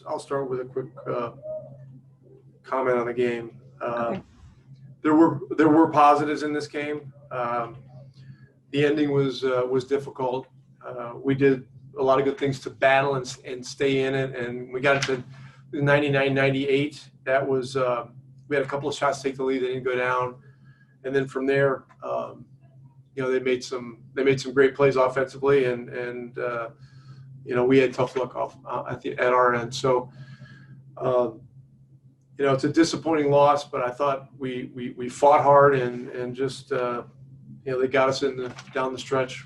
I'll start with a quick comment on the game. Okay. There were positives in this game. The ending was difficult. We did a lot of good things to battle and stay in it, and we got it to 99-98. That was we had a couple of shots to take the lead. They didn't go down, and then from there, they made some great plays offensively, and we had tough luck off at our end. So, it's a disappointing loss, but I thought we fought hard and just they got us down the stretch.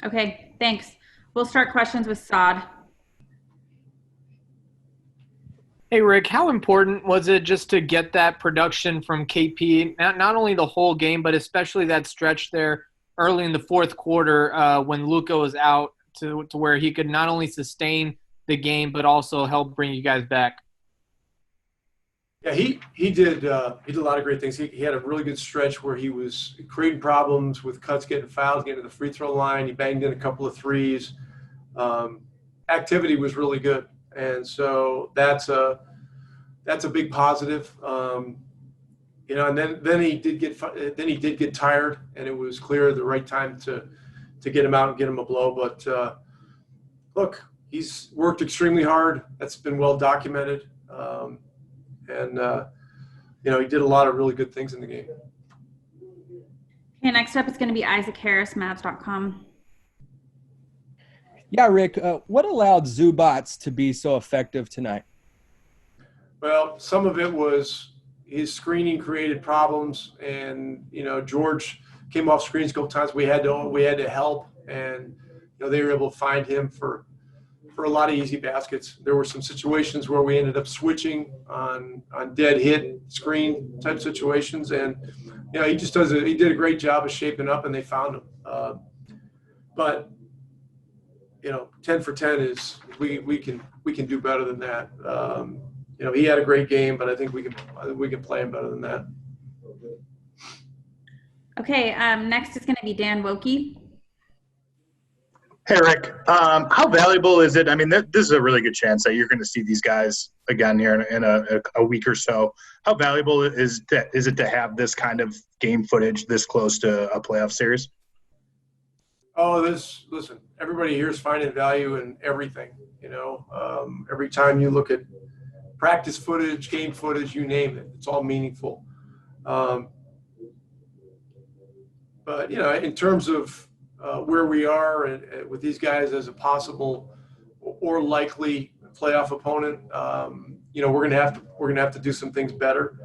Okay, thanks. We'll start questions with Saad. Hey, Rick, how important was it just to get that production from KP, not only the whole game, but especially that stretch there early in the fourth quarter when Luka was out to where he could not only sustain the game but also help bring you guys back? Yeah, he did a lot of great things. He had a really good stretch where he was creating problems with cuts, getting fouls, getting to the free throw line. He banged in a couple of threes. Activity was really good. And so that's a big positive, and then he did get tired, and it was clear the right time to get him out and get him a blow. But look, he's worked extremely hard. That's been well documented, and he did a lot of really good things in the game. Okay, next up is going to be Isaac Harris, Mavs.com. Yeah, Rick, what allowed Zubats to be so effective tonight? Well, some of it was his screening created problems, and George came off screens a couple times. We had to help, and they were able to find him for a lot of easy baskets. There were some situations where we ended up switching on dead hit screen type situations, and he did a great job of shaping up, and they found him. But 10 for 10 is we can do better than that. He had a great game, but I think we can play him better than that. Okay, next is going to be Dan Wokey. Hey, Rick. How valuable is it? I mean, this is a really good chance that you're going to see these guys again here in a week or so. How valuable is it to have this kind of game footage this close to a playoff series? Oh, listen, everybody here is finding value in everything. Every time you look at practice footage, game footage, you name it, it's all meaningful. But in terms of where we are and with these guys as a possible or likely playoff opponent, we're gonna have to do some things better.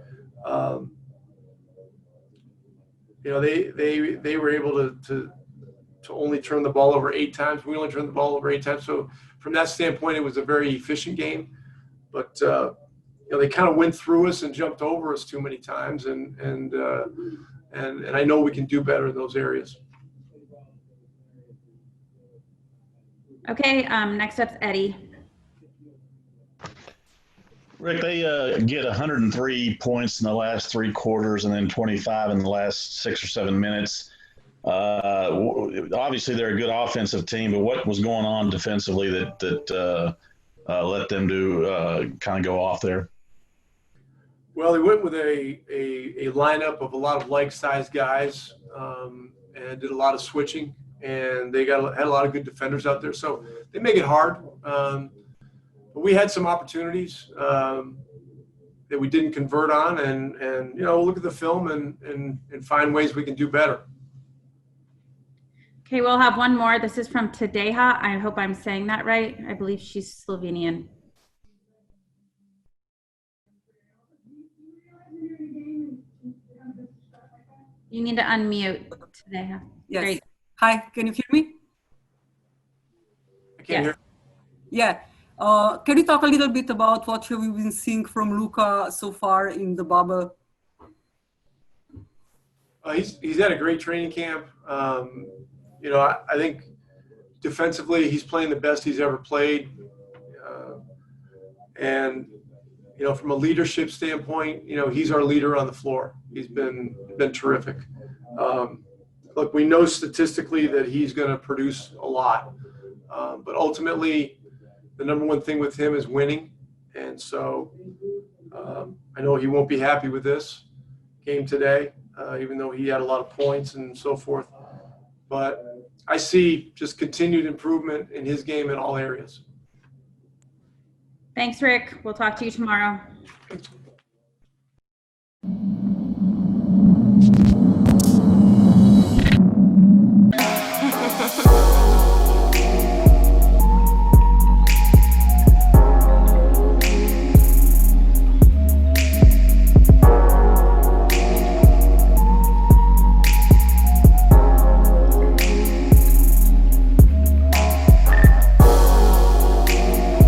They were able to only turn the ball over 8 times. We only turned the ball over 8 times. So from that standpoint, it was a very efficient game. But they kind of went through us and jumped over us too many times, and I know we can do better in those areas. Okay, next up's Eddie. Rick, they get 103 points in the last 3 quarters and then 25 in the last 6 or 7 minutes. Obviously, they're a good offensive team, but what was going on defensively that let them kind of go off there? Well, they went with a lineup of a lot of like-sized guys and did a lot of switching, and they had a lot of good defenders out there. So they make it hard. But we had some opportunities that we didn't convert on, and we'll look at the film and find ways we can do better. Okay, we'll have one more. This is from Tadeja. I hope I'm saying that right. I believe she's Slovenian. You need to unmute, Tadeja. Yes. Hi, can you hear me? I can't hear. Yeah. Can you talk a little bit about what you've been seeing from Luka so far in the bubble? He's had a great training camp. I think defensively he's playing the best he's ever played. And from a leadership standpoint, he's our leader on the floor. He's been terrific. Look, we know statistically that he's going to produce a lot. But ultimately, the number one thing with him is winning. And so I know he won't be happy with this game today, even though he had a lot of points and so forth. But I see just continued improvement in his game in all areas. Thanks, Rick. We'll talk to you tomorrow. Thanks.